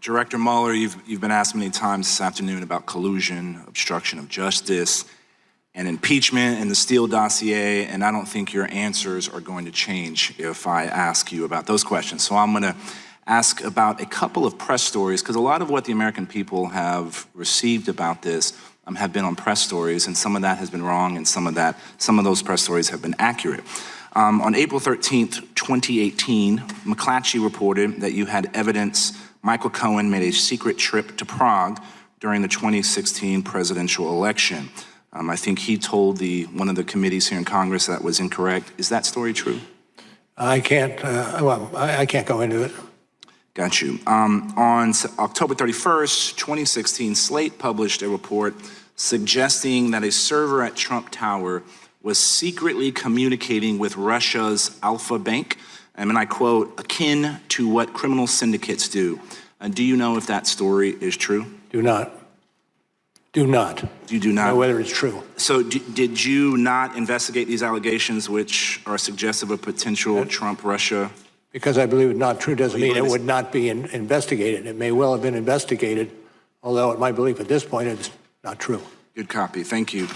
Director Mueller, you've been asked many times this afternoon about collusion, obstruction of justice, and impeachment and the Steele dossier, and I don't think your answers are going to change if I ask you about those questions. So I'm going to ask about a couple of press stories, because a lot of what the American people have received about this have been on press stories, and some of that has been wrong, and some of those press stories have been accurate. On April 13th, 2018, McClatchy reported that you had evidence Michael Cohen made a secret trip to Prague during the 2016 presidential election. I think he told one of the committees here in Congress that was incorrect. Is that story true? I can't go into it. Got you. On October 31st, 2016, Slate published a report suggesting that a server at Trump Tower was secretly communicating with Russia's Alpha Bank, and I quote, akin to what criminal syndicates do. Do you know if that story is true? Do not. Do not. You do not? Know whether it's true. So did you not investigate these allegations which are suggestive of potential Trump-Russia? Because I believe it's not true doesn't mean it would not be investigated. It may well have been investigated, although at my belief at this point it's not true. Good copy. Thank you.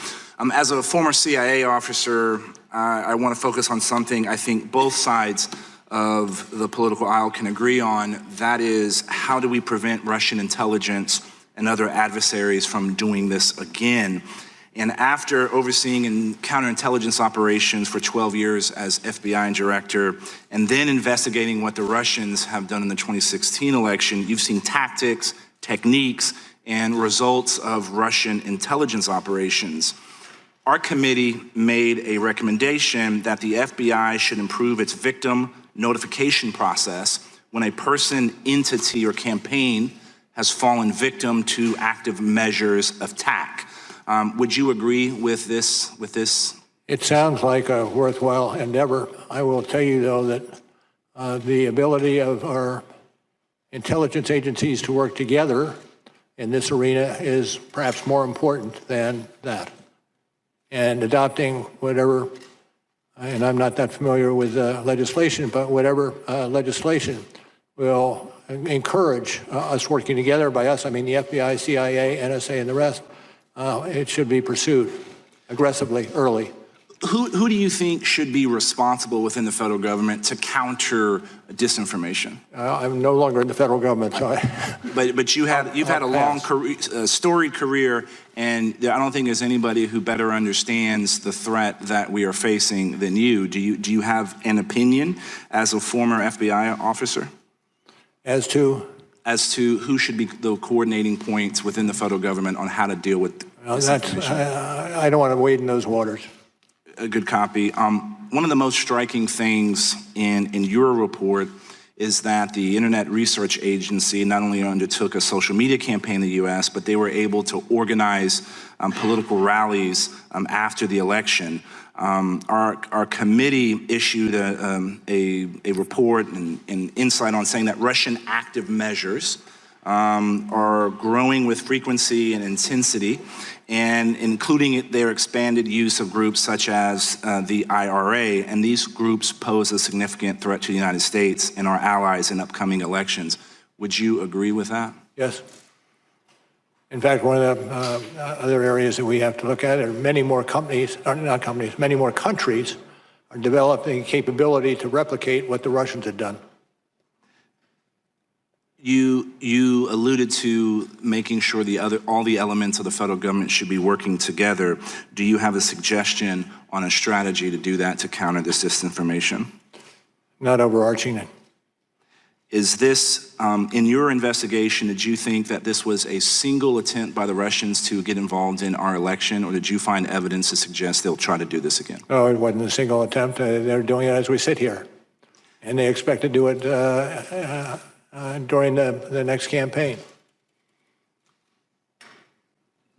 As a former CIA officer, I want to focus on something I think both sides of the political aisle can agree on. That is, how do we prevent Russian intelligence and other adversaries from doing this again? And after overseeing counterintelligence operations for 12 years as FBI director, and then investigating what the Russians have done in the 2016 election, you've seen tactics, techniques, and results of Russian intelligence operations. Our committee made a recommendation that the FBI should improve its victim notification process when a person, entity, or campaign has fallen victim to active measures of attack. Would you agree with this? It sounds like a worthwhile endeavor. I will tell you, though, that the ability of our intelligence agencies to work together in this arena is perhaps more important than that. And adopting whatever, and I'm not that familiar with legislation, but whatever legislation will encourage us working together. By us, I mean the FBI, CIA, NSA, and the rest. It should be pursued aggressively, early. Who do you think should be responsible within the federal government to counter disinformation? I'm no longer in the federal government, so But you've had a long career, storied career, and I don't think there's anybody who better understands the threat that we are facing than you. Do you have an opinion as a former FBI officer? As to who should be the coordinating points within the federal government on how to deal with disinformation? I don't want to wade in those waters. A good copy. One of the most striking things in your report is that the Internet Research Agency not only undertook a social media campaign in the U.S., but they were able to organize political rallies after the election. Our committee issued a report and insight on saying that Russian active measures are growing with frequency and intensity, and including their expanded use of groups such as the IRA, and these groups pose a significant threat to the United States and our allies in upcoming elections. Would you agree with that? Yes. In fact, one of the other areas that we have to look at are many more many more countries are developing capability to replicate what the Russians had done. You alluded to making sure all the elements of the federal government should be working together. Do you have a suggestion on a strategy to do that to counter this disinformation? Not overarching. Is this, in your investigation, did you think that this was a single attempt by the Russians to get involved in our election, or did you find evidence to suggest they'll try to do this again? No, it wasn't a single attempt. They're doing it as we sit here. And they expect to do it during the next campaign.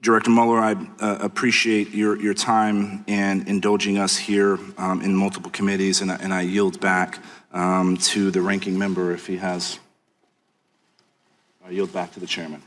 Director Mueller, I appreciate your time and indulging us here in multiple committees, and I yield back to the ranking member if he has. I yield back to the chairman.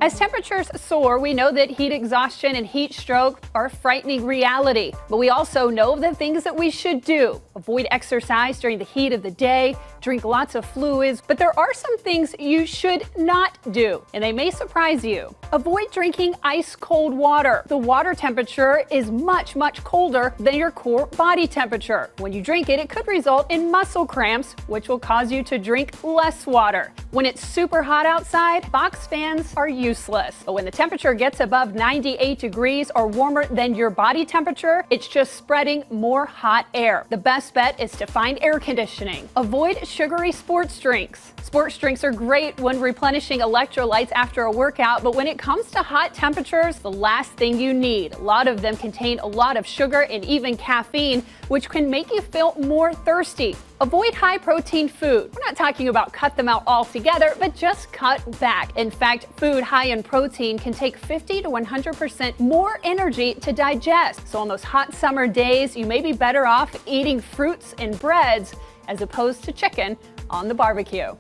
As temperatures soar, we know that heat exhaustion and heat stroke are a frightening reality. But we also know the things that we should do. Avoid exercise during the heat of the day, drink lots of fluids, but there are some things you should not do, and they may surprise you. Avoid drinking ice cold water. The water temperature is much, much colder than your core body temperature. When you drink it, it could result in muscle cramps, which will cause you to drink less water. When it's super hot outside, box fans are useless. But when the temperature gets above 98 degrees or warmer than your body temperature, it's just spreading more hot air. The best bet is to find air conditioning. Avoid sugary sports drinks. Sports drinks are great when replenishing electrolytes after a workout, but when it comes to hot temperatures, the last thing you need. A lot of them contain a lot of sugar and even caffeine, which can make you feel more thirsty. Avoid high-protein food. We're not talking about cut them out altogether, but just cut back. In fact, food high in protein can take 50 to 100% more energy to digest. So on those hot summer days, you may be better off eating fruits and breads as opposed to chicken on the barbecue.